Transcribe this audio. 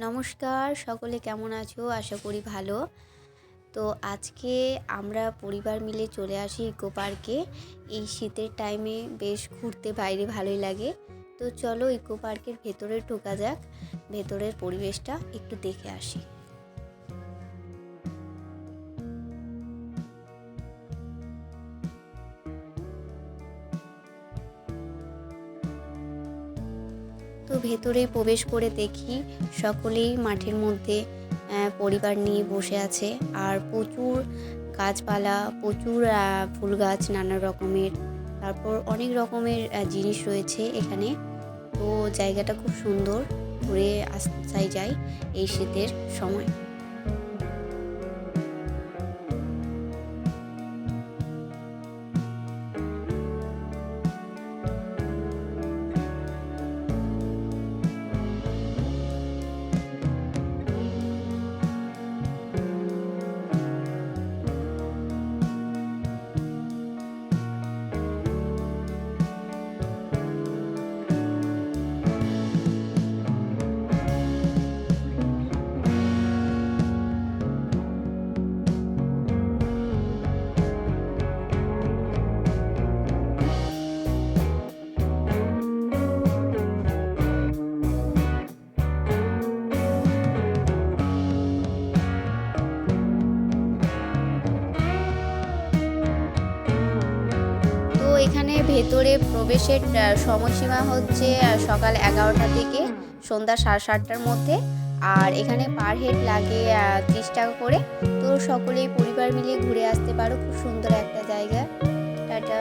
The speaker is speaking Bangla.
নমস্কার, সকলে কেমন আছো? আশা করি ভালো। তো আজকে আমরা পরিবার মিলে চলে আসি ইকো পার্কে। এই শীতের টাইমে বেশ ঘুরতে বাইরে ভালোই লাগে। তো চলো ইকো পার্কের ভেতরে ঢোকা যাক, ভেতরের পরিবেশটা একটু দেখে আসি। তো ভেতরে প্রবেশ করে দেখি সকলেই মাঠের মধ্যে পরিবার নিয়ে বসে আছে। আর প্রচুর গাছপালা, প্রচুর ফুল গাছ নানা রকমের, তারপর অনেক রকমের জিনিস রয়েছে এখানে। তো জায়গাটা খুব সুন্দর, ঘুরে আসা যায় এই শীতের সময়। তো এখানে ভেতরে প্রবেশের সময়সীমা হচ্ছে সকাল 11টা থেকে সন্ধ্যা 7:30টার মধ্যে। আর এখানে পার হেড লাগে 30 টাকা করে। তো সকলেই পরিবার মিলে ঘুরে আসতে পারো, খুব সুন্দর একটা জায়গা। টাটা।